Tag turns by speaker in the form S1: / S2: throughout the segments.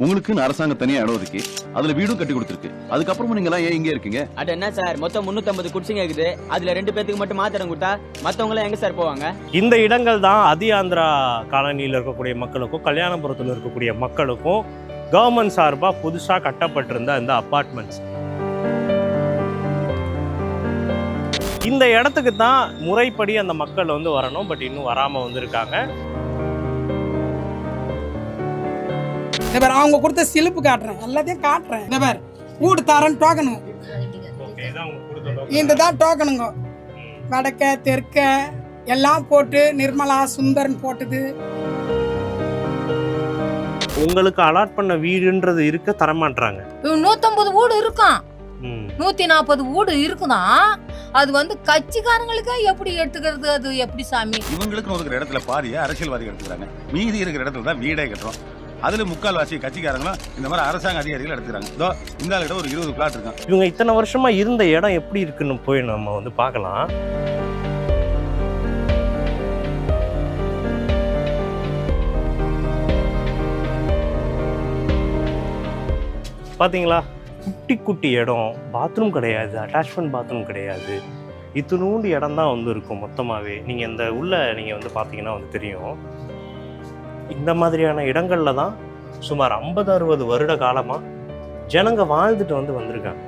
S1: உங்களுக்கு அரசாங்கம் தனியா இடம் ஒதுக்கி அதுல வீடும் கட்டி கொடுத்துருக்கு. அதுக்கப்புறமா நீங்க எல்லாம் ஏன் இங்கே இருக்கீங்க?
S2: அது என்ன சார், மொத்தம் 350 குடிசைங்க இருக்குது. அதுல 2 பேத்துக்கு மட்டும் மாத்திரம் கொடுத்தா மத்தவங்க எல்லாம் எங்க சார் போவாங்க?
S3: இந்த இடங்கள் தான் ஆதி ஆந்திரா காலனியில் இருக்கக்கூடிய மக்களுக்கும் கல்யாணபுரத்தில் இருக்கக்கூடிய மக்களுக்கும் கவர்மெண்ட் சார்பாக புதுசாக கட்டப்பட்டிருந்த இந்த அப்பார்ட்மெண்ட்ஸ். இந்த இடத்துக்கு தான் முறைப்படி அந்த மக்கள் வந்து வரணும். பட் இன்னும் வராமல் வந்திருக்காங்க.
S4: அவங்க கொடுத்த சிலிப்பு காட்டுறேன், எல்லாத்தையும் காட்டுறேன். இந்த பேர் வீடு தரேன் டோக்கனு, இந்த தான் டோக்கனுங்க. வடக்க தெற்க எல்லாம் போட்டு நிர்மலா சுந்தரன் போட்டது.
S3: உங்களுக்கு அலாட் பண்ண வீடுன்றது இருக்க தரமாட்டாங்க.
S5: 150 வீடு இருக்கும், 140 வீடு இருக்குதான். அது வந்து கட்சிக்காரங்களுக்கு எப்படி எடுத்துக்கிறது? அது எப்படி சாமி?
S6: இவங்களுக்கு ஒதுக்குற இடத்துல பாதியா அரசியல்வாதிகள் எடுத்துக்கிறாங்க. மீதி இருக்கிற இடத்துல தான் வீடே கட்டுறோம். அதுல முக்கால்வாசி கட்சிக்காரங்களும் இந்த மாதிரி அரசாங்க அதிகாரிகள் எடுத்துக்கிறாங்க. இதோ இந்த ஆளுகிட்ட ஒரு 20 பிளாட் இருக்கும்.
S3: இவங்க இத்தனை வருஷமா இருந்த இடம் எப்படி இருக்குன்னு போய் நம்ம வந்து பார்க்கலாம். பார்த்தீங்களா, குட்டி குட்டி இடம், பாத்ரூம் கிடையாது, அட்டாச்மெண்ட் பாத்ரூம் கிடையாது. இத்தினூண்டு இடம் தான் வந்து இருக்கும் மொத்தமாகவே. நீங்கள் இந்த உள்ள நீங்கள் வந்து பார்த்தீங்கன்னா வந்து தெரியும். இந்த மாதிரியான இடங்களில் தான் சுமார் 50-60 வருட காலமாக ஜனங்க வாழ்ந்துட்டு வந்து வந்திருக்காங்க.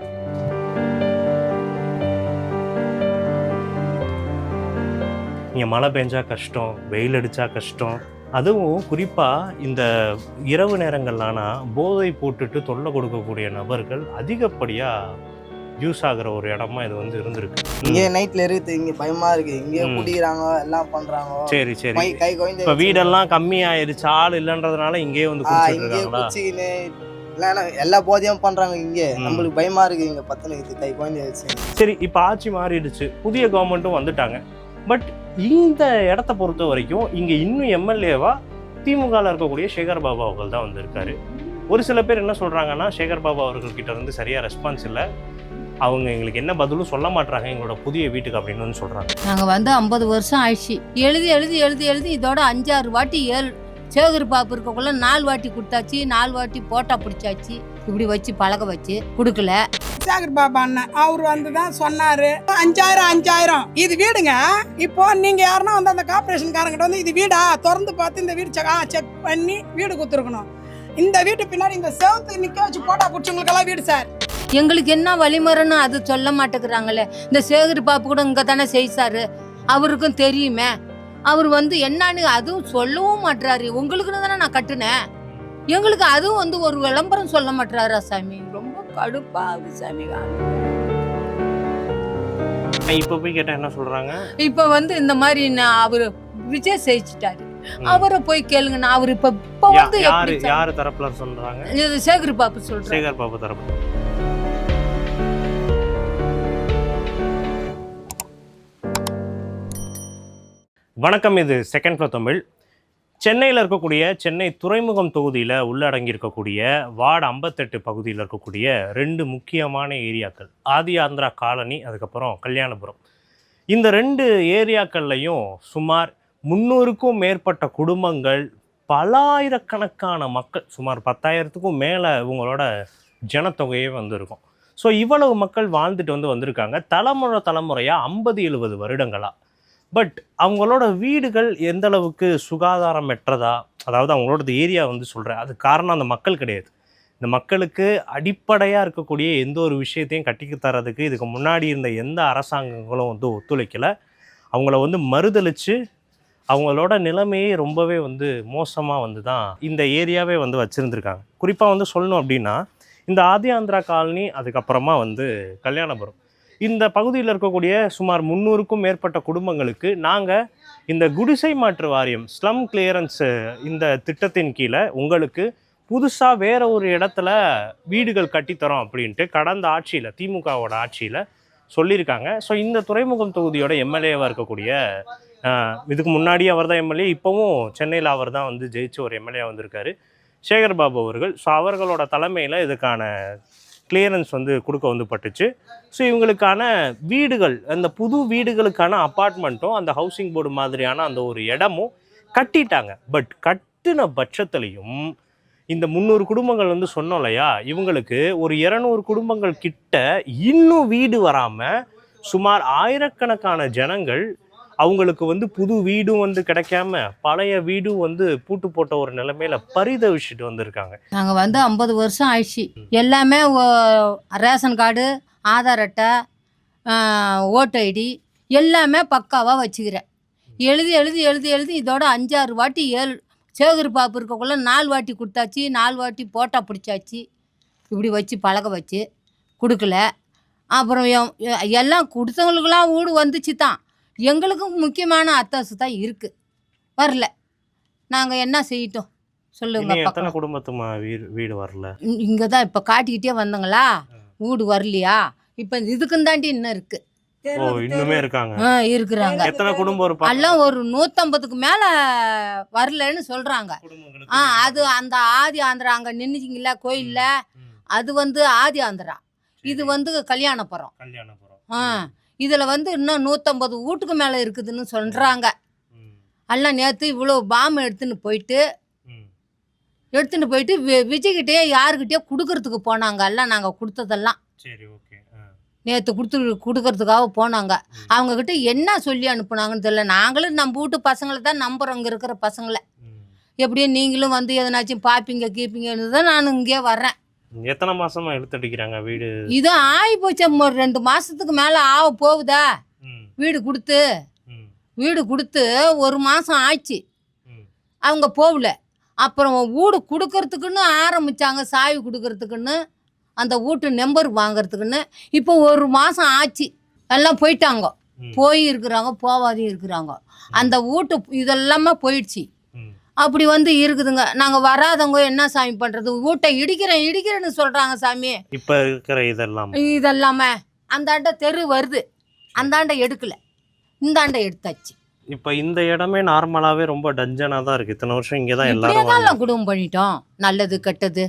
S3: நீங்கள் மழை பெஞ்சா கஷ்டம், வெயில் அடித்தா கஷ்டம். அதுவும் குறிப்பாக இந்த இரவு நேரங்கள்லானா போதை போட்டுட்டு தொல்லை கொடுக்கக்கூடிய நபர்கள் அதிகப்படியாக யூஸ் ஆகிற ஒரு இடமா இது வந்து இருந்திருக்கு.
S7: இங்கே நைட்ல இருக்குது, இங்கே பயமா இருக்கு, இங்கே குடிக்கிறாங்க, எல்லாம் பண்றாங்க.
S3: சரி சரி. இப்போ வீடெல்லாம் கம்மி ஆயிடுச்சு, ஆள் இல்லைன்றதுனால இங்கேயே வந்து
S7: குடிச்சிக்கின்னு இல்லைன்னா எல்லா போதையும் பண்றாங்க. இங்கே நம்மளுக்கு பயமா இருக்கு, இங்கே பத்தனைக்கு கை குழந்தை வச்சு.
S3: சரி, இப்போ ஆட்சி மாறிடுச்சு, புதிய கவர்மெண்ட்டும் வந்துட்டாங்க. பட் இந்த இடத்த பொறுத்த வரைக்கும் இங்கே இன்னும் எம்எல்ஏவா திமுகவில் இருக்கக்கூடிய சேகர் பாபு அவர்கள் தான் வந்திருக்காரு. ஒரு சில பேர் என்ன சொல்கிறாங்கன்னா, சேகர் பாபு அவர்கள்கிட்ட இருந்து சரியாக ரெஸ்பான்ஸ் இல்லை, அவங்க எங்களுக்கு என்ன பதிலும் சொல்ல மாட்டாங்க எங்களோட புதிய வீட்டுக்கு அப்படின்னு வந்து சொல்கிறாங்க.
S5: நாங்கள் வந்து 50 வருஷம் ஆயிடுச்சு, எழுதி எழுதி எழுதி எழுதி இதோட 5-6 வாட்டி சேகர் பாபு இருக்கக்குள்ள 4 வாட்டி கொடுத்தாச்சு, 4 வாட்டி போட்டா பிடிச்சாச்சு. இப்படி வச்சு பழக வச்சு கொடுக்கல.
S4: சேகர் பாபா அண்ணன் அவர் வந்து தான் சொன்னாரு 5000 இது வீடுங்க. இப்போ நீங்க யாருன்னா வந்து அந்த கார்பரேஷன்காரங்கிட்ட வந்து இது வீடா திறந்து பார்த்து இந்த வீடு செக் பண்ணி வீடு கொடுத்துருக்கணும். இந்த வீட்டு பின்னாடி இந்த செவத்து நிக்க வச்சு போட்டா பிடிச்சவங்களுக்கெல்லாம் வீடு சார்.
S5: எங்களுக்கு என்ன வழிமுறைன்னு அது சொல்ல மாட்டேங்கிறாங்களே. இந்த சேகர் பாபு கூட இங்க தானே செய்சாரு, அவருக்கும் தெரியுமே. அவர் வந்து என்னன்னு அதுவும் சொல்லவும் மாட்டாரு. உங்களுக்குன்னு தானே நான் கட்டுனேன், எங்களுக்கு அதுவும் வந்து ஒரு விளம்பரம் சொல்ல மாட்டாரா சாமி? ரொம்ப கடுப்பாகுது சாமி.
S3: இப்போ போய் கேட்டா என்ன சொல்றாங்க?
S5: இப்ப வந்து இந்த மாதிரி அவரு விஜய் செய்யிட்டாரு, அவரை போய் கேளுங்க. நான் அவரு இப்ப வந்து
S3: யாரு தரப்புல சொல்றாங்க?
S5: சேகர் பாபு சொல்றேன்.
S3: சேகர் பாபு தரப்பு. வணக்கம், இது செகண்ட் ஃப்ளோ தமிழ். சென்னையில் இருக்கக்கூடிய சென்னை துறைமுகம் தொகுதியில் உள்ளடங்கி இருக்கக்கூடிய வார்டு 58 பகுதியில் இருக்கக்கூடிய 2 முக்கியமான ஏரியாக்கள், ஆதி ஆந்திரா காலனி, அதுக்கப்புறம் கல்யாணபுரம். இந்த 2 ஏரியாக்கள்லையும் சுமார் 300க்கும் மேற்பட்ட குடும்பங்கள், பல ஆயிரக்கணக்கான மக்கள், சுமார் 10,000க்கும் மேலே இவங்களோட ஜனத்தொகையே வந்திருக்கும். ஸோ இவ்வளவு மக்கள் வாழ்ந்துட்டு வந்திருக்காங்க தலைமுறையாக 50-70 வருடங்களாக. பட் அவங்களோட வீடுகள் எந்த அளவுக்கு சுகாதாரமற்றதா, அதாவது அவங்களோட ஏரியா வந்து சொல்கிறேன், அது காரணம் அந்த மக்கள் கிடையாது. இந்த மக்களுக்கு அடிப்படையாக இருக்கக்கூடிய எந்த ஒரு விஷயத்தையும் கட்டிக்கு தரதுக்கு இதுக்கு முன்னாடி இருந்த எந்த அரசாங்கங்களும் வந்து ஒத்துழைக்கலை. அவங்கள வந்து மறுதளித்து அவங்களோட நிலைமையே ரொம்பவே வந்து மோசமாக வந்து தான் இந்த ஏரியாவே வந்து வச்சுருந்துருக்காங்க. குறிப்பாக வந்து சொல்லணும் அப்படின்னா, இந்த ஆதி ஆந்திரா காலனி, அதுக்கப்புறமா வந்து கல்யாணபுரம், இந்த பகுதியில் இருக்கக்கூடிய சுமார் 300க்கும் மேற்பட்ட குடும்பங்களுக்கு நாங்கள் இந்த குடிசை மாற்று வாரியம் ஸ்லம் கிளியரன்ஸ் இந்த திட்டத்தின் கீழே உங்களுக்கு புதுசாக வேற ஒரு இடத்துல வீடுகள் கட்டித்தரோம் அப்படின்ட்டு கடந்த ஆட்சியில், திமுகவோட ஆட்சியில் சொல்லியிருக்காங்க. ஸோ இந்த துறைமுகம் தொகுதியோட எம்எல்ஏவாக இருக்கக்கூடிய, இதுக்கு முன்னாடி அவர் தான் எம்எல்ஏ, இப்போவும் சென்னையில் அவர் தான் வந்து ஜெயிச்சு ஒரு எம்எல்ஏ வந்திருக்காரு, சேகர் பாபு அவர்கள். ஸோ அவர்களோட தலைமையில் இதுக்கான கிளியரன்ஸ் வந்து கொடுக்க வந்து பட்டுச்சு. ஸோ இவங்களுக்கான வீடுகள், அந்த புது வீடுகளுக்கான அப்பார்ட்மெண்ட்டும் அந்த ஹவுசிங் போர்டு மாதிரியான அந்த ஒரு இடமும் கட்டிட்டாங்க. பட் கட்டின பட்சத்துலையும் இந்த 300 குடும்பங்கள் வந்து சொன்னோம் இல்லையா, இவங்களுக்கு ஒரு 200 குடும்பங்கள் கிட்ட இன்னும் வீடு வராமல் சுமார் ஆயிரக்கணக்கான ஜனங்கள் அவங்களுக்கு வந்து புது வீடும் வந்து கிடைக்காம பழைய வீடும் வந்து பூட்டு போட்ட ஒரு நிலைமையில பரிதவிச்சுட்டு வந்திருக்காங்க.
S5: நாங்கள் வந்து 50 வருஷம் ஆயிடுச்சு. எல்லாமே ரேஷன் கார்டு, ஆதார் அட்டை, ஓட்டு ஐடி எல்லாமே பக்காவாக வச்சுக்கிறேன். எழுதி எழுதி எழுதி எழுதி இதோட 5-6 வாட்டி சேகர் பாப்பு இருக்கக்குள்ள 4 வாட்டி கொடுத்தாச்சு, 4 வாட்டி போட்டா பிடிச்சாச்சு. இப்படி வச்சு பழக வச்சு கொடுக்கல. அப்புறம் எல்லாம் கொடுத்தவங்களுக்கெல்லாம் வீடு வந்துச்சு தான். எங்களுக்கும் முக்கியமான அத்தாசு தான் இருக்குது, வரல. நாங்கள் என்ன செய்யிட்டோம் சொல்லுங்க.
S3: எத்தனை குடும்பத்துமா வீடு வரல?
S5: இங்கே தான் இப்போ காட்டிக்கிட்டே வந்தங்களா, வீடு வரலையா? இப்போ இதுக்கும் தாண்டி இன்னும் இருக்குது.
S3: இன்னுமே இருக்காங்க.
S5: இருக்கிறாங்க.
S3: எத்தனை குடும்பம்?
S5: எல்லாம் ஒரு 150க்கு மேல வரலன்னு சொல்றாங்க. அது அந்த ஆதி ஆந்திரா அங்க நின்னுச்சிங்களா கோயில்ல, அது வந்து ஆதி ஆந்திரா, இது வந்து கல்யாணபுரம். இதுல வந்து இன்னும் 150 வீட்டுக்கு மேல இருக்குதுன்னு சொல்றாங்க. எல்லாம் நேத்து இவ்வளவு பாம்பு எடுத்துன்னு போயிட்டு விஜய்கிட்டே யாருக்கிட்டே கொடுக்கறதுக்கு போனாங்க. எல்லாம் நாங்க கொடுத்ததெல்லாம் நேற்று கொடுக்கறதுக்காக போனாங்க. அவங்கக்கிட்ட என்ன சொல்லி அனுப்புனாங்கன்னு தெரியல. நாங்களும் நம்ம வீட்டு பசங்களை தான் நம்புகிறோம், இங்கே இருக்கிற பசங்களை. எப்படியோ நீங்களும் வந்து எதனாச்சும் பார்ப்பீங்க கீப்பீங்கன்னு தான் நான் இங்கே வர்றேன்.
S3: எத்தனை மாசமா இழுத்தடிக்கிறாங்க வீடு?
S5: இது ஆகி போச்சு, 2 மாசத்துக்கு மேலே ஆக போகுதா. வீடு கொடுத்து 1 மாதம் ஆச்சு, அவங்க போகல. அப்புறம் வீடு கொடுக்கறதுக்குன்னு ஆரம்பித்தாங்க, சாவி கொடுக்கறதுக்குன்னு, அந்த வீட்டு நம்பர் வாங்கிறதுக்குன்னு. இப்போ 1 மாதம் ஆச்சு, எல்லாம் போயிட்டாங்க. போய் இருக்கிறாங்க, போவாதையும் இருக்கிறாங்க. அந்த வீட்டு இதெல்லாமே போயிடுச்சு. அப்படி வந்து இருக்குதுங்க. நாங்கள் வராதவங்க என்ன சாமி பண்ணுறது? வீட்டை இடிக்கிறேன்னு சொல்கிறாங்க சாமி.
S3: இப்போ இருக்கிற
S5: இதெல்லாமே அந்தாண்ட தெரு வருது, அந்தாண்ட எடுக்கல, இந்தாண்ட எடுத்தாச்சு.
S3: இப்போ இந்த இடமே நார்மலாகவே ரொம்ப டஞ்சனாக தான் இருக்குது. இத்தனை வருஷம் இங்கே தான் எல்லாரும்
S5: குடும்பம் பண்ணிட்டோம். நல்லது கெட்டது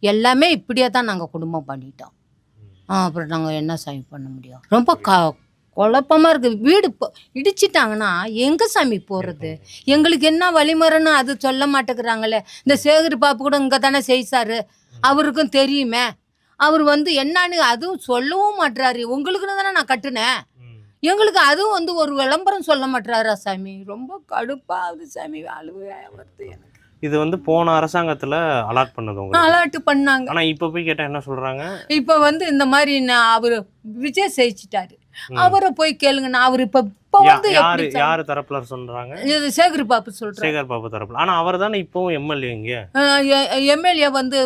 S5: எல்லாமே இப்படியே தான் நாங்கள் குடும்பம் பண்ணிட்டோம். அப்புறம் நாங்கள் என்ன சாமி பண்ண முடியும்? ரொம்ப குழப்பமாக இருக்குது. வீடு இடிச்சிட்டாங்கன்னா எங்கே சாமி போகிறது? எங்களுக்கு என்ன வழிமுறைன்னு அது சொல்ல மாட்டேங்கிறாங்களே. இந்த சேகர் பாப்பு கூட இங்கே தானே செய்சாரு, அவருக்கும் தெரியுமே. அவர் வந்து என்னன்னு அதுவும் சொல்லவும் மாட்டுறாரு. உங்களுக்குன்னு தானே நான் கட்டுனேன், எங்களுக்கு அதுவும் வந்து ஒரு விளம்பரம் சொல்ல மாட்டுறாரா சாமி? ரொம்ப கடுப்பாகுது சாமி, அழுவையா வருது எனக்கு.
S3: இது வந்து போன அரசாங்கத்துல அலாட் பண்ணது,
S5: அலாட் பண்ணாங்க.
S3: ஆனா இப்ப போய் கேட்டா என்ன சொல்றாங்க?
S5: இப்ப வந்து இந்த மாதிரி அவரு விஜய் செய்யிட்டாரு, அவரை போய் கேளுங்க. நான் அவரு இப்ப வந்து
S3: யாரு தரப்புல சொல்றாங்க?
S5: சேகர் பாப்பு சொல்றேன்.
S3: சேகர் பாப்பு தரப்புல. ஆனா அவர் தானே இப்பவும் எம்எல்ஏ. இங்க
S5: எம்எல்ஏ வந்து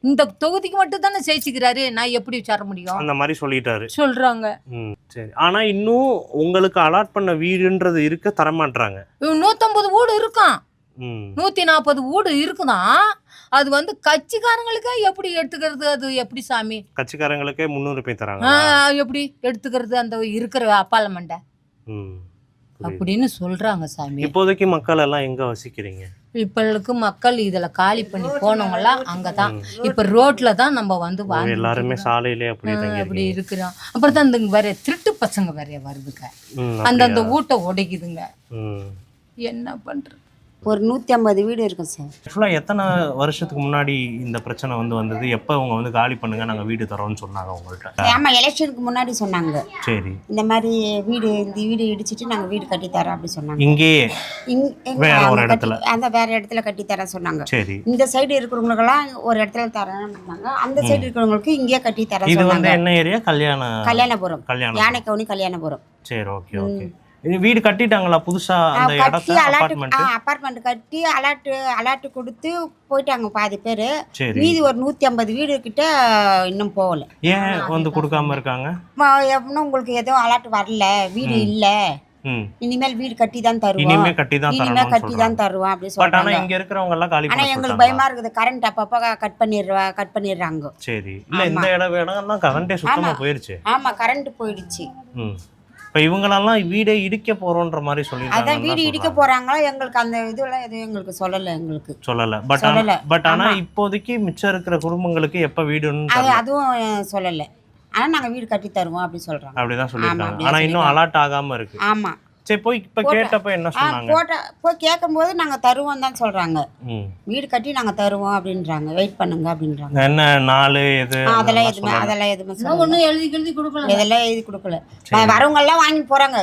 S5: இந்த தொகுதிக்கு மட்டும் தானே செய்ச்சுக்கிறாரு, நான் எப்படி தர முடியும்? அந்த மாதிரி சொல்றாங்க.
S3: சரி, ஆனா இன்னும் உங்களுக்கு அலாட் பண்ண வீடுன்றது இருக்க தரமாட்டாங்க.
S5: 150 வீடு இருக்கான், 140 வீடு இருக்குதான். அது வந்து கட்சிக்காரங்களுக்கே எப்படி எடுத்துக்கிறது? அது எப்படி சாமி?
S3: கட்சிக்காரங்களுக்கே 300 பேர் தராங்க,
S5: எப்படி எடுத்துக்கிறது? அந்த இருக்கிற அப்பாலமண்ட அப்படின்னு சொல்றாங்க சாமி.
S3: இப்போதைக்கு மக்கள் எல்லாம் எங்க வசிக்கிறீங்க?
S5: இப்பளுக்கு மக்கள் இதுல காலி பண்ணி போனவங்கலாம் அங்கதான். இப்ப ரோட்ல தான் நம்ம வந்து
S3: எல்லாருமே சாலையிலே அப்படி
S5: இருக்கிறோம். அப்புறம் தான் இந்த வேற திருட்டு பசங்க வேற வருதுங்க, அந்த ஊட்ட உடைக்குதுங்க. என்ன பண்றது?
S8: ஒரு 150 வீடு இருக்கும் சார்.
S3: ஆக்சுவலாக எத்தனை வருஷத்துக்கு முன்னாடி இந்த பிரச்சனை வந்தது? எப்போ அவங்க வந்து காலி பண்ணுங்க நாங்கள் வீடு தரோம்னு சொன்னாங்க உங்கள்கிட்ட?
S8: ஆமாம், எலெக்ஷனுக்கு முன்னாடி சொன்னாங்க.
S3: சரி,
S8: இந்த மாதிரி இந்த வீடு இடிச்சிட்டு நாங்கள் வீடு கட்டி தரோம் அப்படி சொன்னாங்க.
S3: இங்கேயே வேற ஒரு இடத்துல,
S8: அந்த வேற இடத்துல கட்டி தர சொன்னாங்க.
S3: சரி,
S8: இந்த சைடு இருக்கிறவங்களுக்கெல்லாம் ஒரு இடத்துல தரேன்னு சொன்னாங்க, அந்த சைடு இருக்கிறவங்களுக்கு இங்கேயே கட்டி தர சொன்னாங்க.
S3: இது வந்து என்ன ஏரியா?
S8: கல்யாணபுரம், யானைக்கவுனி கல்யாணபுரம்.
S3: சரி, ஓகே ஓகே. வீடு கட்டிட்டாங்களா புதுசா? அந்த இடத்துல
S8: அபார்ட்மெண்ட் கட்டி அலாட் கொடுத்து போயிட்டாங்க பாதி பேரு. மீதி ஒரு 150 வீடு கிட்ட இன்னும் போகல.
S3: ஏன் வந்து கொடுக்காம இருக்காங்க?
S8: உங்களுக்கு எதுவும் அலாட் வரல, வீடு இல்ல, இனிமேல் வீடு கட்டி தான் தருவோம்,
S3: இனிமே கட்டி தான்
S8: தருவோம் அப்படி சொல்றாங்க.
S3: ஆனா இங்க இருக்கிறவங்க எல்லாம் காலி
S8: ஆனா எங்களுக்கு பயமா இருக்குது, கரண்ட் அப்பப்ப கட் பண்ணிடுறாங்க.
S3: சரி, இல்ல இந்த இடம்லாம் கரண்டே சுத்தமா போயிருச்சு.
S8: ஆமா, கரண்ட் போயிடுச்சு.
S3: இப்போ இவங்களெல்லாம் வீடே இடிக்க போறோன்ற மாதிரி சொல்லிருக்காங்க.
S8: அதான் வீடு இடிக்க போறாங்களா? எங்களுக்கு அந்த இதெல்லாம் எதுவும் எங்களுக்கு சொல்லல.
S3: பட் ஆனா இப்போதைக்கு மிச்சம் இருக்கிற குடும்பங்களுக்கு எப்ப வீடுன்னு
S8: அதுவும் சொல்லல. ஆனா நாங்க வீடு கட்டி தருவோம் அப்படி சொல்றாங்க.
S3: அப்படிதான் சொல்லிருக்காங்க. ஆனா இன்னும் அலாட் ஆகாம இருக்கு.
S8: ஆமா,
S3: சரி போய் இப்ப கேட்டப்ப என்ன சொன்னாங்க?
S8: போய் கேட்கும்போது நாங்கள் தருவோம் தான் சொல்கிறாங்க.
S3: ம்.
S8: வீடு கட்டி நாங்கள் தருவோம் அப்படின்றாங்க, வெயிட் பண்ணுங்க அப்படின்றாங்க.
S3: என்ன நாலு இது
S8: அதெல்லாம் எதுவுமே சொல்லல.
S5: ஒன்றும் எழுதி கொடுக்கல.
S8: இதெல்லாம் எழுதி கொடுக்கல. வரவங்கெல்லாம் வாங்கிட்டு போகிறாங்க.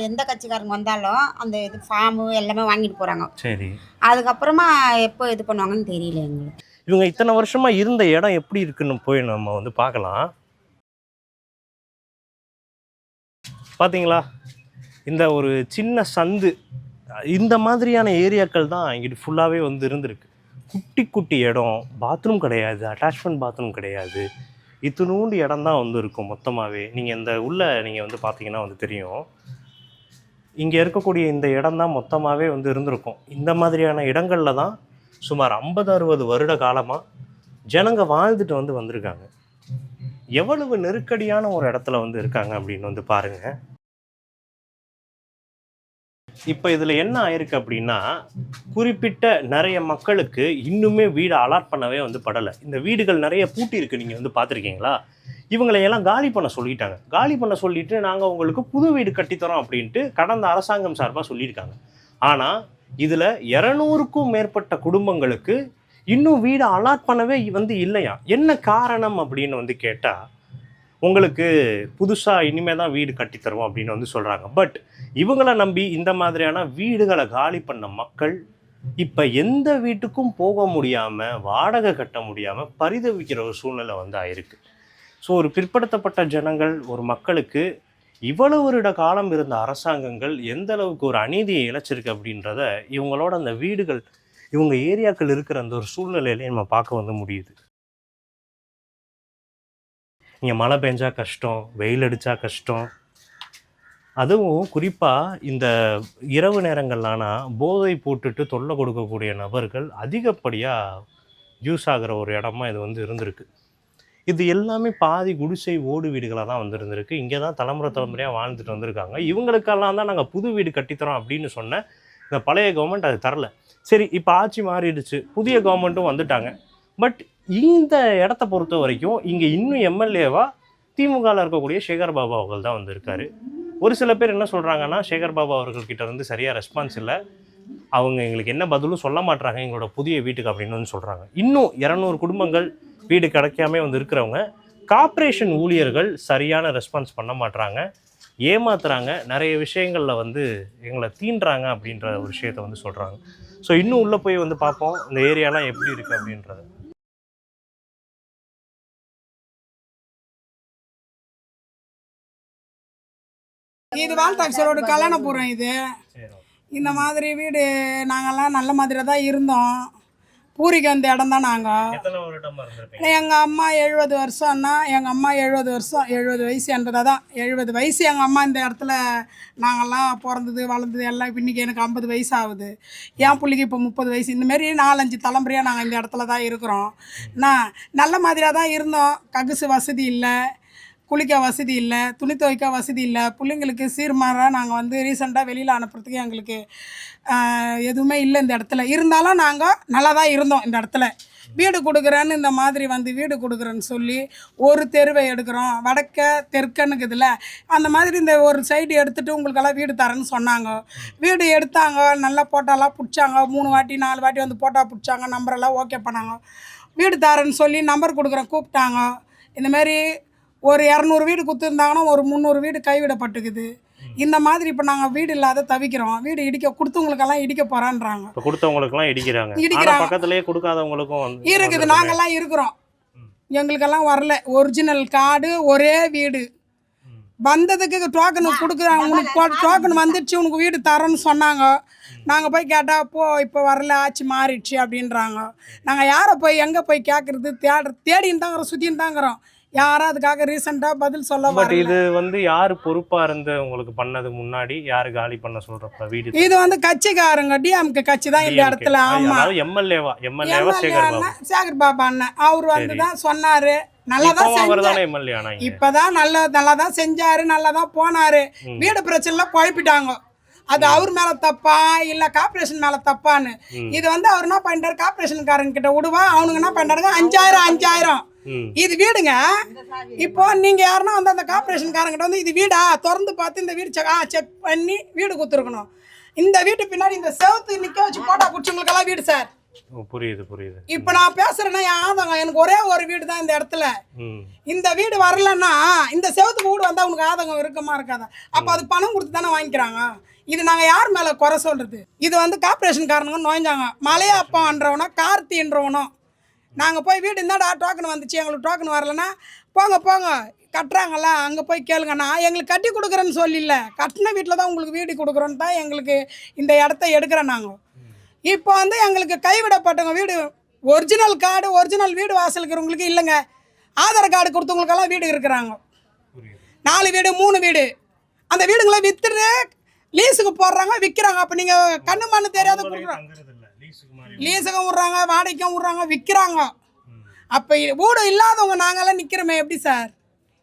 S8: எந்த கட்சிக்காரங்க வந்தாலும் அந்த இது ஃபார்மு எல்லாமே வாங்கிட்டு போகிறாங்க.
S3: சரி.
S8: அதுக்கப்புறமா எப்போ இது பண்ணுவாங்கன்னு தெரியல எங்களுக்கு.
S3: இவங்க இத்தனை வருஷமா இருந்த இடம் எப்படி இருக்குன்னு போய் நம்ம வந்து பார்க்கலாம். பார்த்தீங்களா, இந்த ஒரு சின்ன சந்து, இந்த மாதிரியான ஏரியாக்கள் தான் இங்கிட்டு ஃபுல்லாகவே வந்து இருந்திருக்கு. குட்டி குட்டி இடம், பாத்ரூம் கிடையாது, அட்டாச்மெண்ட் பாத்ரூம் கிடையாது, இத்தினூண்டு இடம் தான் வந்து இருக்கும் மொத்தமாகவே. நீங்கள் இந்த நீங்கள் வந்து பார்த்தீங்கன்னா வந்து தெரியும், இங்கே இருக்கக்கூடிய இந்த இடம் தான் மொத்தமாகவே வந்து இருந்திருக்கும். இந்த மாதிரியான இடங்களில் தான் சுமார் 50-60 வருட காலமாக ஜனங்க வாழ்ந்துட்டு வந்து வந்திருக்காங்க. எவ்வளவு நெருக்கடியான ஒரு இடத்துல வந்து இருக்காங்க அப்படின்னு வந்து பாருங்கள். இப்போ இதில் என்ன ஆயிருக்கு அப்படின்னா, குறிப்பிட்ட நிறைய மக்களுக்கு இன்னுமே வீடு அலாட் பண்ணவே வந்து படலை. இந்த வீடுகள் நிறைய பூட்டி இருக்கு, நீங்கள் வந்து பார்த்துருக்கீங்களா? இவங்களையெல்லாம் காலி பண்ண சொல்லிட்டாங்க. காலி பண்ண சொல்லிட்டு நாங்கள் உங்களுக்கு புது வீடு கட்டித்தரோம் அப்படின்ட்டு கடந்த அரசாங்கம் சார்பாக சொல்லியிருக்காங்க. ஆனால் இதில் 200க்கும் மேற்பட்ட குடும்பங்களுக்கு இன்னும் வீடு அலாட் பண்ணவே வந்து இல்லையா. என்ன காரணம் அப்படின்னு வந்து கேட்டால், உங்களுக்கு புதுசாக இனிமேல் தான் வீடு கட்டித்தருவோம் அப்படின்னு வந்து சொல்கிறாங்க. பட் இவங்களை நம்பி இந்த மாதிரியான வீடுகளை காலி பண்ண மக்கள் இப்போ எந்த வீட்டுக்கும் போக முடியாமல், வாடகை கட்ட முடியாமல் பரிதவிக்கிற ஒரு சூழ்நிலை வந்து ஆயிருக்கு. ஸோ ஒரு பிற்படுத்தப்பட்ட ஜனங்கள், ஒரு மக்களுக்கு இவ்வளவு வருட காலம் இருந்த அரசாங்கங்கள் எந்த அளவுக்கு ஒரு அநீதியை இழைச்சிருக்கு அப்படின்றத இவங்களோட அந்த வீடுகள், இவங்க ஏரியாக்கள் இருக்கிற அந்த ஒரு சூழ்நிலையிலே நம்ம பார்க்க வந்து முடியுது. இங்கே மழை பெஞ்சா கஷ்டம், வெயில் அடித்தா கஷ்டம். அதுவும் குறிப்பாக இந்த இரவு நேரங்கள்லானா போதை போட்டுட்டு தொல்லை கொடுக்கக்கூடிய நபர்கள் அதிகப்படியாக யூஸ் ஆகிற ஒரு இடமா இது வந்து இருந்திருக்கு. இது எல்லாமே பாதி குடிசை ஓடு வீடுகளாக தான் வந்து இருந்திருக்கு. இங்கே தான் தலைமுறையாக வாழ்ந்துட்டு வந்திருக்காங்க. இவங்களுக்கெல்லாம் தான் நாங்கள் புது வீடு கட்டித்தரோம் அப்படின்னு சொன்ன இந்த பழைய கவர்மெண்ட் அது தரல. சரி, இப்போ ஆட்சி மாறிடுச்சு, புதிய கவர்மெண்ட்டும் வந்துட்டாங்க. பட் இந்த இடத்த பொறுத்த வரைக்கும் இங்கே இன்னும் எம்எல்ஏவாக திமுகவில் இருக்கக்கூடிய சேகர் பாபு அவர்கள் தான் வந்து இருக்காரு. ஒரு சில பேர் என்ன சொல்கிறாங்கன்னா, சேகர் பாபு அவர்கள்கிட்ட வந்து சரியாக ரெஸ்பான்ஸ் இல்லை, அவங்க எங்களுக்கு என்ன பதிலும் சொல்ல மாட்டாங்க எங்களோட புதிய வீட்டுக்கு அப்படின்னு வந்து சொல்கிறாங்க. இன்னும் 200 குடும்பங்கள் வீடு கிடைக்காம வந்து இருக்கிறவங்க, கார்ப்பரேஷன் ஊழியர்கள் சரியான ரெஸ்பான்ஸ் பண்ண மாட்டுறாங்க, ஏமாத்துறாங்க, நிறைய விஷயங்களில் வந்து எங்களை தீண்டுறாங்க அப்படின்ற ஒரு விஷயத்தை வந்து சொல்கிறாங்க. ஸோ இன்னும் உள்ளே போய் வந்து பார்ப்போம் இந்த ஏரியாலாம் எப்படி இருக்குது அப்படின்றது.
S4: இது வால்டாக்ஸரோட கல்யாணபுரம். இது இந்த மாதிரி வீடு நாங்கள்லாம் நல்ல மாதிரி தான் இருந்தோம். பூரிக்கு அந்த இடம் தான். நாங்கள் எங்கள் அம்மா 70 வருஷம்னா, எங்கள் அம்மா 70 வருஷம், 70 வயசு என்றதாக தான் 70 வயசு எங்கள் அம்மா இந்த இடத்துல நாங்கள்லாம் பிறந்தது வளர்ந்தது எல்லாம். இப்போ இன்றைக்கி எனக்கு 50 வயசு ஆகுது. என் பிள்ளைக்கு இப்போ 30 வயசு. இந்தமாரி 4-5 தலைமுறையாக நாங்கள் இந்த இடத்துல தான் இருக்கிறோம். நல்ல மாதிரியாக தான் இருந்தோம். ககுசு வசதி இல்லை, குளிக்க வசதி இல்லை, துணி துவைக்க வசதி இல்லை. பிள்ளைங்களுக்கு சீர்மாறாக நாங்கள் வந்து ரீசெண்டாக வெளியில் அனுப்புறதுக்கு எங்களுக்கு எதுவுமே இல்லை இந்த இடத்துல. இருந்தாலும் நாங்கள் நல்லா தான் இருந்தோம் இந்த இடத்துல. வீடு கொடுக்குறேன்னு இந்த மாதிரி வந்து வீடு கொடுக்குறேன்னு சொல்லி ஒரு தெருவை எடுக்கிறோம், வடக்க தெற்கன்னுக்குதுல அந்த மாதிரி இந்த ஒரு சைடு எடுத்துகிட்டு உங்களுக்கெல்லாம் வீடு தரேன்னு சொன்னாங்க. வீடு எடுத்தாங்க, நல்லா போட்டாலாம் பிடிச்சாங்க. 3 வாட்டி 4 வாட்டி வந்து போட்டா பிடிச்சாங்க, நம்பரெல்லாம் ஓகே பண்ணாங்க. வீடு தரேன்னு சொல்லி நம்பர் கொடுக்குறேன் கூப்பிட்டாங்க. இந்தமாரி ஒரு 200 வீடு கொடுத்துருந்தாங்கன்னா ஒரு 300 வீடு கைவிடப்பட்டுக்குது. இந்த மாதிரி இப்போ நாங்கள் வீடு இல்லாத தவிக்கிறோம். வீடு இடிக்க கொடுத்தவங்களுக்கெல்லாம் இடிக்க போகிறான்றாங்க.
S3: இப்போ கொடுத்தவங்களுக்குலாம் இடிக்கிறாங்க, பக்கத்துலேயே கொடுக்காதவங்களுக்கும்
S4: இருக்குது. நாங்கள்லாம் இருக்கிறோம், எங்களுக்கெல்லாம் வரல. ஒரிஜினல் கார்டு, ஒரே வீடு. வந்ததுக்கு டோக்கனு கொடுக்குறாங்க, உனக்கு டோக்கன் வந்துடுச்சு, உனக்கு வீடு தரோன்னு சொன்னாங்க. நாங்கள் போய் கேட்டால் இப்போ வரல, ஆட்சி மாறிடுச்சு அப்படின்றாங்க. நாங்கள் யாரை போய் எங்கே போய் கேட்குறது? தேடின்னு தாங்கிறோம், சுற்றின்னு தாங்கிறோம். யாரும் அதுக்காக ரீசெண்டாக பதில் சொல்ல.
S3: பட் இது வந்து யார் பொறுப்பாக இருந்து உங்களுக்கு பண்ணது? முன்னாடி யார் காலி பண்ண சொல்கிறப்ப வீடு?
S4: இது வந்து கட்சிக்காரங்க, டிஎம்கே கட்சி தான் இந்த இடத்துல. ஆமாம்,
S3: எம்எல்ஏவா
S4: சேகர் பாபு அண்ணன் அவர் வந்து தான் சொன்னார். நல்லா தான் செஞ்சாரு, இப்போதான் நல்லா தான் செஞ்சாரு, நல்லா தான் போனாரு. வீடு பிரச்சனைலாம் குழப்பிட்டாங்க. அது அவர் மேலே தப்பா இல்லை கார்பரேஷன் மேலே தப்பான்னு. இது வந்து அவர் என்ன பண்ணிட்டாரு, கார்பரேஷன்காரங்க கிட்ட விடுவா, அவனுங்க என்ன பண்ணிட்டாருங்க 5000 இது வீடுங்க. இப்போ நீங்க யாருன்னா வந்து அந்த கார்பரேஷன்காரங்கிட்ட வந்து இது வீடா திறந்து பார்த்து இந்த வீடு செக் பண்ணி வீடு கொடுத்துருக்கணும். இந்த வீட்டு பின்னாடி இந்த செவத்து நிக்க வச்சு போட்டா குடிச்சவங்களுக்கெல்லாம் வீடு சார்.
S3: புரியுது புரியுது.
S4: இப்போ நான் பேசுறேன்னா என் ஆதங்கம், எனக்கு ஒரே ஒரு வீடு தான் இந்த இடத்துல. இந்த வீடு வரலன்னா இந்த செவத்துக்கு வீடு வந்தா உனக்கு ஆதங்கம் இருக்குமா இருக்காதா? அப்போ அது பணம் கொடுத்து தானே வாங்கிக்கிறாங்க. இது நாங்கள் யார் மேலே குறை சொல்கிறது? இது வந்து கார்பரேஷன்காரனுங்க நோய்ஞ்சாங்க. மலையப்பான்றவனோ கார்த்தின்றவனோ நாங்கள் போய் வீடு இருந்தாடா டோக்கன் வந்துச்சு, எங்களுக்கு டோக்கன் வரலன்னா போங்க கட்டுறாங்கல்ல அங்கே போய் கேளுங்கண்ணா, எங்களுக்கு கட்டி கொடுக்குறேன்னு சொல்லில்ல, கட்டின வீட்டில் தான் உங்களுக்கு வீடு கொடுக்குறோன்னு தான் எங்களுக்கு இந்த இடத்த எடுக்கிறோம். நாங்கள் இப்போ வந்து எங்களுக்கு கைவிடப்பட்டவங்க வீடு ஒரிஜினல் கார்டு ஒரிஜினல் வீடு வாசல் இருக்கிறவங்களுக்கு இல்லைங்க, ஆதார் கார்டு கொடுத்தவங்களுக்கெல்லாம் வீடு இருக்கிறாங்க. 4 வீடு 3 வீடு அந்த வீடுங்களை விற்றுட்டு லீஸுக்கு போடுறாங்க, விற்கிறாங்க. அப்போ நீங்கள் கண்ணு மண்ணு தெரியாத கொடுக்குறோம், லீஸுக்கும் விட்றாங்க, வாடகைக்கும் விட்றாங்க, விற்கிறாங்க. அப்போ வீடு இல்லாதவங்க நாங்களாம் நிற்கிறோமே எப்படி சார்?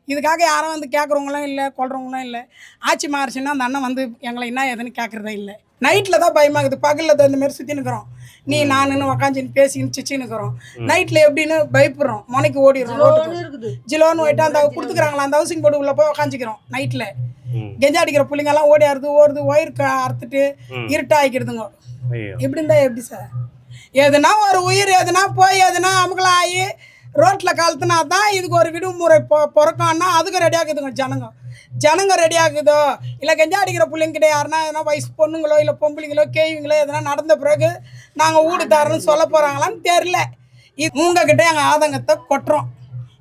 S4: இதுக்காக யாரும் வந்து கேட்குறவங்களும் இல்லை, கொள்றவங்களும் இல்லை. ஆட்சி மாறிச்சுன்னா அந்த அண்ணன் வந்து எங்களை என்ன ஏதுன்னு கேட்குறதே இல்லை. நைட்டில் தான் பயமாகுது, பகலில் தான் இந்த மாதிரி சுற்றி நிற்கிறோம். நீ நானுன்னு உக்காந்துன்னு பேசின்னு சிச்சு நிற்கிறோம். நைட்டில் எப்படின்னு பயப்படுறோம், முனைக்கு ஓடிடுறோம். ஜிலோன்னு போயிட்டு அந்த கொடுத்துக்கிறாங்களா அந்த ஹவுசிங் போர்டு உள்ளே போய் உக்காந்துக்கிறோம். நைட்டில் கெஞ்சா அடிக்கிற பிள்ளைங்கெல்லாம் ஓடிடுறது, ஓடுது, ஒயருக்கு அறுத்துட்டு இருட்டாகிக்கிறதுங்க. இப்படி இருந்தா எப்படி சார்? எதுனா ஒரு உயிர் எதுனா போய் எதுனா அமுகலாம் ஆகி ரோட்டில் கழுத்துனா தான் இதுக்கு ஒரு விடுமுறை பிறக்கம்னா அதுக்கு ரெடியாகுதுங்க ஜனங்க ரெடியாகுதோ. இல்லை கெஞ்சா அடிக்கிற பிள்ளைங்கிட்ட யாருன்னா எதனா வயசு பொண்ணுங்களோ இல்லை பொம்பளைங்களோ கேள்விங்களோ எதனா நடந்த பிறகு நாங்கள் வீடு தரோன்னு சொல்ல போகிறாங்களான்னு தெரில. உங்ககிட்ட எங்கள் ஆதங்கத்தை கொட்டுறோம்.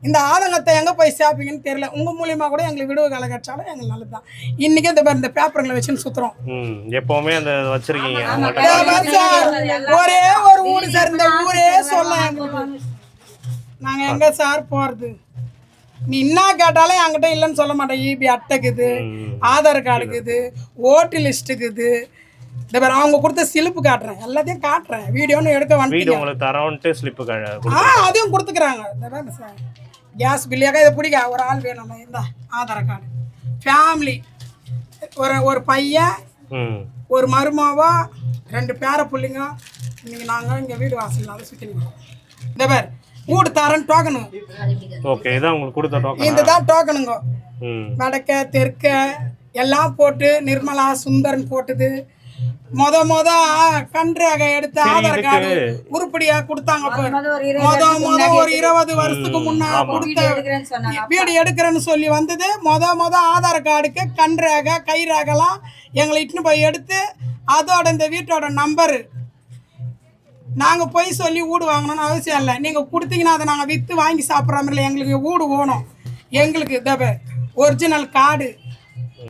S4: இந்த ஆதங்கத்தை எங்கே போய் சேர்ப்பீங்கன்னு தெரியல. உங்கள் மூலியமாக கூட எங்களுக்கு விடுவு கால கிடைச்சாலும் எங்களுக்கு நல்லது தான். இன்றைக்கி இந்த பேப்பருங்களை வச்சுன்னு சுற்றுறோம்.
S3: எப்போவுமே அந்த வச்சுருக்கீங்க
S4: சார். ஒரே ஒரு ஊர் சார், இந்த ஊரே சொல்ல எங்களுக்கு. நாங்கள் எங்கே சார் போகிறது? நீ என்ன கேட்டாலும் என்கிட்ட இல்லைன்னு சொல்ல மாட்டேன். இபி அட்டைக்குது, ஆதார் கார்டுக்குது, ஓட்டு லிஸ்ட்டுக்குது. இந்த பேர் அவங்க கொடுத்த ஸ்லிப்பு காட்டுறேன், எல்லாத்தையும் காட்டுறேன். வீடியோன்னு எடுக்க வந்து அதையும் கொடுத்துக்கிறாங்க. இந்த பேர் சார் கேஸ் பில்லியாக இதை பிடிக்க ஒரு ஆள் வேணும். இந்த ஆதார் கார்டு ஃபேமிலி ஒரு பையன் ஒரு மருமாவா 2 பேர பிள்ளைங்க. இன்னைக்கு நாங்கள் இங்கே வீடு வாசல் அதை சுற்றி நிற்கிறோம். இந்த பேர் வீடு தரேன் டோக்கனு.
S3: ஓகே, இதான் உங்களுக்கு கொடுத்த டோக்கன்.
S4: இதுதான் டோக்கனுங்க. வடக்க தெற்க எல்லாம் போட்டு நிர்மலா சுந்தரன் போட்டுது. மொத கன்றாக எடுத்து ஆதார் கார்டு உருப்படியா கொடுத்தாங்க. மொத ஒரு 20 வருஷத்துக்கு முன்னா கொடுத்த வீடு எடுக்கிறேன்னு சொல்லி வந்தது. மொத ஆதார் கார்டுக்கு கன்றாக கைராகலாம் எங்களை இட்டுன்னு போய் எடுத்து அதோட இந்த வீட்டோட நம்பரு நாங்கள் போய் சொல்லி வீடு வாங்கணும்னு அவசியம் இல்லை. நீங்கள் கொடுத்தீங்கன்னா அதை நாங்கள் விற்று வாங்கி சாப்பிட்ற மாதிரி இல்லை. எங்களுக்கு வீடு வேணும். எங்களுக்கு இதை ஒரிஜினல் கார்டு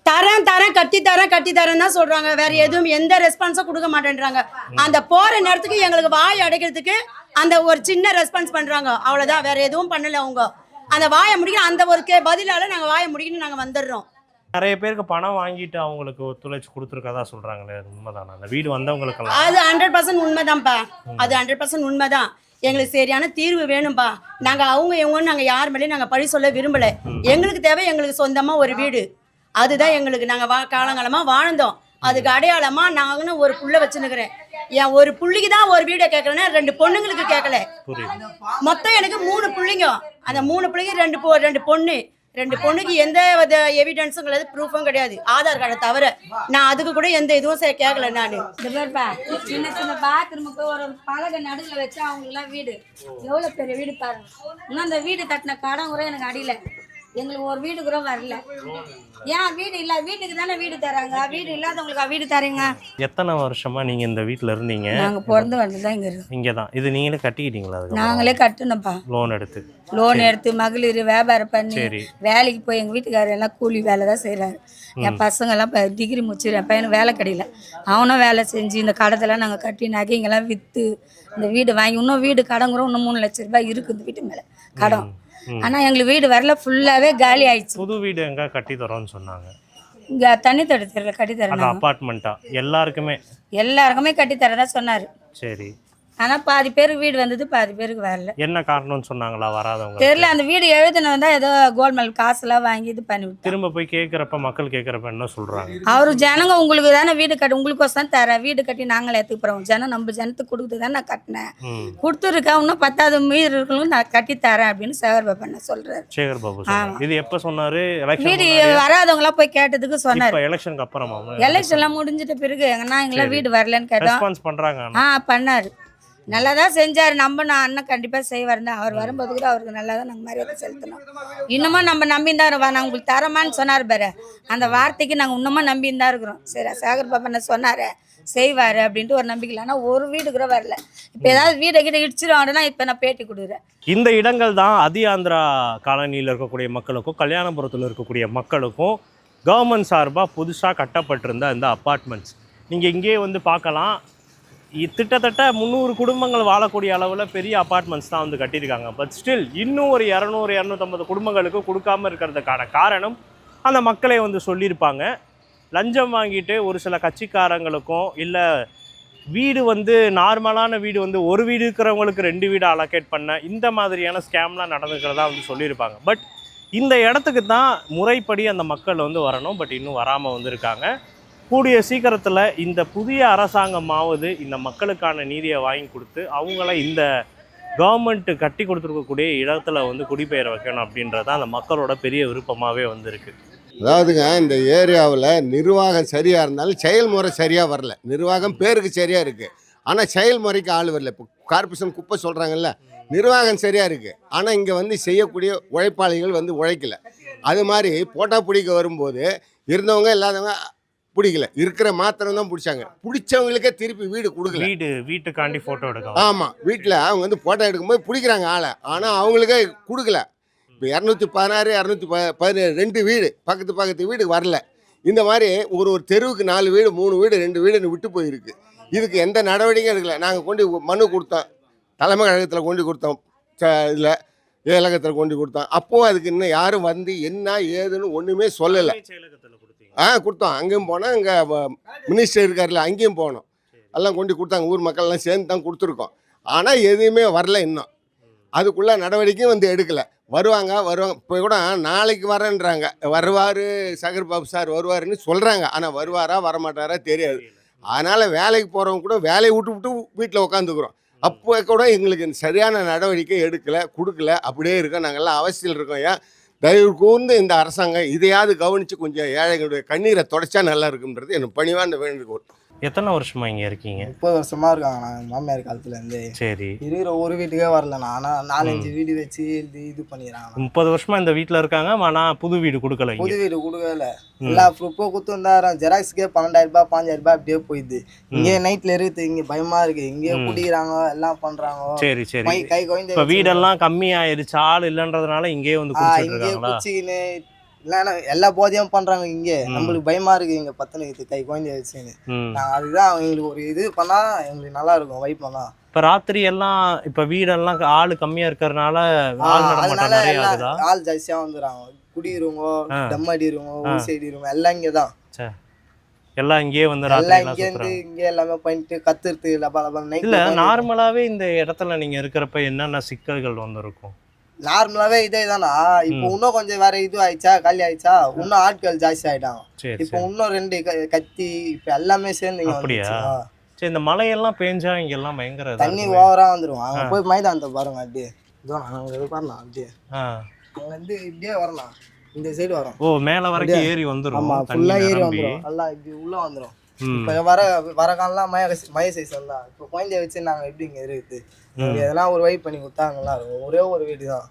S9: தரேன் கட்டி தரேன் தான் சொல்றாங்க. வேற எதுவும் எந்த ரெஸ்பான்ஸும் கொடுக்க மாட்டேன்றாங்க. அந்த போற நேரத்துக்கு எங்களுக்கு வாய் அடைக்கிறதுக்கு அந்த ஒரு சின்ன ரெஸ்பான்ஸ் பண்றாங்க, அவ்வளவுதான். வேற எதுவும் பண்ணல. அவங்க அந்த வாயை முடிக்கணும், அந்த ஒரு பதிலால நாங்க வாயை முடிக்கணும், நாங்க வந்துடுறோம்.
S3: நிறைய பேருக்கு பணம் வாங்கிட்டு அவங்களுக்கு ஒத்துழைச்சு கொடுத்துருக்கதா சொல்றாங்களே, உண்மைதானா? அந்த வீடு வந்தவங்களுக்கு
S9: அது 100% உண்மைதான்ப்பா. அது 100% உண்மைதான். எங்களுக்கு சரியான தீர்வு வேணும்பா. நாங்க இவங்கன்னு நாங்க யார் மேலேயும் நாங்க பழி சொல்ல விரும்பல. எங்களுக்கு தேவை எங்களுக்கு சொந்தமா ஒரு வீடு. அதுதான் எங்களுக்கு. நாங்க காலங்காலமா வாழ்ந்தோம். அதுக்கு அடையாளமா நாங்கன்னு ஒரு புள்ள வச்சுன்னுக்கிறேன். என் ஒரு புள்ளிக்கு தான் ஒரு வீடை கேட்கறேன்னா 2 பொண்ணுங்களுக்கு கேட்கல. மொத்தம் எனக்கு 3 பிள்ளைங்க. அந்த 3 பிள்ளைங்க 2 பொண்ணு. 2 பொண்ணுக்கு எந்த எவிடன்ஸும் கிடையாது, ப்ரூஃபும் கிடையாது, ஆதார் கார்டை தவிர. நான் அதுக்கு கூட எந்த இதுவும் கேட்கல. நான்
S10: சின்ன பாத்ரூமுக்கு ஒரு பலகை நடுவில் வச்சா அவங்களுக்குலாம் வீடு எவ்வளோ பெரிய வீடு பாருங்க. இன்னும் அந்த வீடு கட்டின கடன் கூட எனக்கு அடியில. எங்களுக்கு ஒரு வீடு கூட வரல. ஏன் வீடு இல்ல? வீட்டுக்கு தானே வீடு தராங்க. வீடு இல்லாதவங்களுக்கு வீடு தரீங்க.
S3: எத்தனை வருஷமா நீங்க இந்த வீட்டுல இருந்தீங்க?
S10: நாங்க பிறந்து வந்ததுதான் இங்க இருக்கு.
S3: இங்கதான். இது நீங்களே கட்டிக்கிட்டீங்களா?
S10: நாங்களே கட்டணும்ப்பா.
S3: லோன் எடுத்து
S10: மகளிர் வியாபாரம் பண்ணி வேலைக்கு போய் எங்க வீட்டுக்காரர் எல்லாம் கூலி வேலை தான் செய்யறாரு. என் பசங்க எல்லாம் டிகிரி முடிச்சிரு. என் பையனுக்கு வேலை கிடையில. அவனும் வேலை செஞ்சு இந்த கடத்தெல்லாம் நாங்க கட்டி நகைங்கெல்லாம் வித்து இந்த வீடு வாங்கி இன்னும் வீடு கடன் கூட இன்னும் 3 லட்சம் ரூபாய் இருக்கு இந்த வீட்டு மேல கடன். ஆனா எங்களுக்கு வீடு வரல, ஃபுல்லாவே காலி ஆயிடுச்சு.
S3: புது வீடு எங்க கட்டி தரோம்னு சொன்னாங்க?
S10: இங்க தண்ணி தடுத்துல கட்டி தரேன்.
S3: அபார்ட்மெண்டா? எல்லாருக்குமே
S10: கட்டி தரதா சொன்னாரு.
S3: சரி.
S10: ஆனா பாதி பேருக்கு வீடு வந்தது, பாதி பேருக்கு வரல.
S3: என்ன காரணம்னு சொன்னாங்களா வராதவங்க?
S10: தெரியல. அந்த வீடு எழுதுனவன் தான் ஏதோ கோல்மால் காசுலாம் வாங்கி இது பண்ணி விட்டான்.
S3: திரும்ப போய் கேட்குறப்ப மக்கள் கேட்குறப்ப என்ன சொல்றாங்க?
S10: அவரு ஜனங்க உங்களுக்கு தானே வீடு கட்டி, உங்களுக்கோசம் தான் தரேன், வீடு கட்டி நாங்களே எடுத்துக்கிறோம், ஜனம் நம்ம ஜனத்துக்கு கொடுத்து தான் நான் கட்டினேன், கொடுத்துருக்கேன், இன்னும் 10வது மீது இருக்கணும், நான் கட்டி தரேன் அப்படின்னு சேகர் பாபு என்ன சொல்றாரு.
S3: சேகர் பாபு இது எப்ப சொன்னாரு?
S10: வீடு வராதவங்களாம் போய் கேட்டதுக்கு சொன்னாரு.
S3: எலெக்ஷனுக்கு அப்புறமா?
S10: எலெக்ஷன்லாம் முடிஞ்சிட்ட பிறகு எங்கன்னா எங்கெல்லாம் வீடு வரலன்னு கேட்டோம்.
S3: ரெஸ்பான்ஸ் பண்றாங்க?
S10: பண்ணாரு. நல்லா தான் செஞ்சார். நான் அண்ணன் கண்டிப்பாக செய்வார் தான். அவர் வரும்போது கூட அவருக்கு நல்லா தான் நாங்கள் மரியாதை செலுத்தினோம். இன்னமும் நம்ம நம்பின்னு தான் நாங்கள் உங்களுக்கு தரமான்னு சொன்னார் பாரு, அந்த வார்த்தைக்கு நாங்கள் இன்னமும் நம்பின்னு தான் இருக்கிறோம். சரி சேகர் பாபு என்ன சொன்னார் செய்வார் அப்படின்ட்டு ஒரு நம்பிக்கை. ஆனால் ஒரு வீடு கூட வரல. இப்போ ஏதாவது வீடை கிட்ட இடிச்சிருவாங்கன்னா இப்போ நான் பேட்டி கொடுக்குறேன்.
S3: இந்த இடங்கள் தான் ஆந்திரா காலனியில் இருக்கக்கூடிய மக்களுக்கும் கல்யாணபுரத்தில் இருக்கக்கூடிய மக்களுக்கும் கவர்மெண்ட் சார்பாக புதுசாக கட்டப்பட்டிருந்த இந்த அப்பார்ட்மெண்ட்ஸ். நீங்கள் இங்கேயே வந்து பார்க்கலாம். கிட்டத்தட்ட 300 குடும்பங்கள் வாழக்கூடிய அளவில் பெரிய அப்பார்ட்மெண்ட்ஸ் தான் வந்து கட்டியிருக்காங்க. பட் ஸ்டில் இன்னும் ஒரு 200-250 குடும்பங்களுக்கு கொடுக்காமல் இருக்கிறதுக்கான காரணம் அந்த மக்களே வந்து சொல்லியிருப்பாங்க. லஞ்சம் வாங்கிட்டு ஒரு சில கட்சிக்காரங்களுக்கும் இல்லை வீடு வந்து நார்மலான வீடு வந்து ஒரு வீடு இருக்கிறவங்களுக்கு 2 வீடு அலோகேட் பண்ண இந்த மாதிரியான ஸ்கேம்லாம் நடந்துக்கிறதா வந்து சொல்லியிருப்பாங்க. பட் இந்த இடத்துக்கு தான் முறைப்படி அந்த மக்கள் வந்து வரணும். பட் இன்னும் வராமல் வந்திருக்காங்க. கூடிய சீக்கிரத்தில் இந்த புதிய அரசாங்கமாவது இந்த மக்களுக்கான நீதியை வாங்கி கொடுத்து அவங்கள இந்த கவர்மெண்ட்டு கட்டி கொடுத்துருக்கக்கூடிய இடத்துல வந்து குடிபெயர வைக்கணும் அப்படின்றது அந்த மக்களோட பெரிய விருப்பமாகவே வந்திருக்கு.
S11: அதாவதுங்க, இந்த ஏரியாவில் நிர்வாகம் சரியாக இருந்தாலும் செயல்முறை சரியாக வரல. நிர்வாகம் பேருக்கு சரியாக இருக்குது, ஆனால் செயல்முறைக்கு ஆள் வரல. இப்போ கார்பரேஷன் குப்பை சொல்கிறாங்கல்ல, நிர்வாகம் சரியாக இருக்குது, ஆனால் இங்கே வந்து செய்யக்கூடிய உழைப்பாளிகள் வந்து உழைக்கல. அது மாதிரி போட்டா பிடிக்க வரும்போது இருந்தவங்க இல்லாதவங்க பிடிக்கல, இருக்கிற மாத்திரம் தான் பிடிச்சாங்க. பிடிச்சவங்களுக்கே திருப்பி வீடு கொடுக்கல.
S3: வீட்டுக்காண்டி ஃபோட்டோ எடுக்க.
S11: ஆமாம், வீட்டில் அவங்க வந்து ஃபோட்டோ எடுக்கும்போது பிடிக்கிறாங்க ஆளை, ஆனால் அவங்களுக்கே கொடுக்கல. இப்போ 216, 217 2 வீடு பக்கத்து வீடு வரல. இந்த மாதிரி ஒரு தெருவுக்கு 4 வீடு 3 வீடு 2 வீடுன்னு விட்டு போயிருக்கு. இதுக்கு எந்த நடவடிக்கையும் எடுக்கல. நாங்கள் கொண்டு மனு கொடுத்தோம், தலைமை கழகத்தில் கொண்டு கொடுத்தோம், இதில் ஏலகத்தில் கொண்டு கொடுத்தோம். அப்போது அதுக்கு இன்னும் யாரும் வந்து என்ன ஏதுன்னு ஒன்றுமே சொல்லலை. கொடுத்தோம். அங்கேயும் போனோம், இங்கே மினிஸ்டர் இருக்கார்ல அங்கேயும் போனோம், எல்லாம் கொண்டு கொடுத்தாங்க. ஊர் மக்கள்லாம் சேர்ந்து தான் கொடுத்துருக்கோம். ஆனால் எதுவுமே வரல இன்னும். அதுக்குள்ளே நடவடிக்கையும் வந்து எடுக்கலை. வருவாங்க. இப்போ கூட நாளைக்கு வரேன்றாங்க. வருவார் சேகர் பாபு சார் வருவாருன்னு சொல்கிறாங்க. ஆனால் வருவாரா வரமாட்டாரா தெரியாது. அதனால் வேலைக்கு போகிறவங்க கூட வேலையை விட்டு வீட்டில் உட்காந்துக்கிறோம். அப்போ கூட எங்களுக்கு சரியான நடவடிக்கை எடுக்கலை, கொடுக்கல. அப்படியே இருக்கோம். நாங்கள்லாம் அவசியம் இருக்கோம். ஏன் தயவு கூர்ந்து இந்த அரசாங்கம் இதையாவது கவனித்து கொஞ்சம் ஏழைகளுடைய கண்ணீரை தொடச்சா நல்லா இருக்குன்றது எனக்கு பணிவான வேண்டுகோள்.
S3: எத்தனை வருஷமா இங்கே இருக்கீங்க?
S7: 30 வருஷமா இருக்காங்க. நான் மாமியார் காலத்துலேருந்து.
S3: சரி.
S7: இருக்கிற ஒரு வீட்டுக்கே வரலண்ணா. ஆனால் 4-5 வீடு வச்சு இது பண்ணிடுறாங்க.
S3: 30 வருஷமா இந்த வீட்டில் இருக்காங்க. ஆனால் புது வீடு கொடுக்கல.
S7: புது வீடு கொடுக்கல. எல்லா ப்ரூஃபும் கொடுத்துருந்தாரம். ஜெராக்ஸுக்கே 12,000 ரூபாய் 5,000 ரூபாய் அப்படியே போயிடுது. இங்கே நைட்டில் இருக்குது. இங்கே பயமா இருக்கு. இங்கேயே குடிக்கிறாங்க, எல்லாம் பண்ணுறாங்க.
S3: சரி சரி.
S7: கை குழந்தை
S3: இப்போ வீடெல்லாம் கம்மியாயிருச்சு, ஆள் இல்லைன்றதுனால இங்கேயே வந்து
S7: இங்கே குச்சிக்கின்னு இல்லைன்னா எல்லா போதையும் பண்றாங்க. இங்கே நம்மளுக்கு பயமா இருக்கு. இங்க பத்தனைக்கு கை குழந்தைய வச்சுன்னு நாங்கள் அதுதான் எங்களுக்கு ஒரு இது பண்ணா எங்களுக்கு நல்லா இருக்கும். வைப்போம்.
S3: இப்போ ராத்திரி எல்லாம் இப்போ வீடெல்லாம் ஆள் கம்மியா இருக்கிறதுனால
S7: ஆள் ஜாஸ்தியா வந்துடுறாங்க. குடிக்கிறவங்க, டம் அடிக்கிறவங்க, ஊசி அடிக்கிறவங்க எல்லாம் இங்கே தான்.
S3: எல்லாம் இங்கேயே வந்து
S7: எல்லாம் இங்கே இருந்து இங்கே எல்லாமே பண்ணிட்டு கத்துறது
S3: இல்ல. நார்மலாவே இந்த இடத்துல நீங்க இருக்கிறப்ப என்னென்ன சிக்கல்கள் வந்துருக்கும்?
S7: நார்மலாவே இதே தானா. இப்போ இன்னும் கொஞ்சம் வேற இது ஆயிடுச்சா, காலி ஆயிடுச்சா, இன்னும் ஆட்கள் ஜாஸ்தி ஆயிட்டாங்க. இப்போ இன்னும் 2 கத்தி இப்ப எல்லாமே சேர்ந்து.
S3: அப்படியா? சரி. இந்த மழையெல்லாம் பேஞ்சா இங்க எல்லாம் பயங்கர
S7: தண்ணி ஓவரா வந்துடும். அங்க போய் மைதானத்தை பாருங்க. அப்படியே அங்க வரலாம். அப்படியே அங்க வந்து இப்படியே வரலாம். இந்த சைடு வரும்.
S3: ஓ, மேல வரைக்கும் ஏறி வந்துரும்.
S7: ஆமா, ஃபுல்லா ஏறி வந்துரும். எல்லாம் இப்படி உள்ள வந்துரும். இப்ப வர காலம்லாம் மழை சீசன் தான். இப்போ குழந்தைய வச்சு நாங்க எப்படி இங்க இருக்குது. இதெல்லாம் ஒரு வைப் பண்ணி கொடுத்தா நல்லா இருக்கும். ஒரே ஒரு வீடு தான்.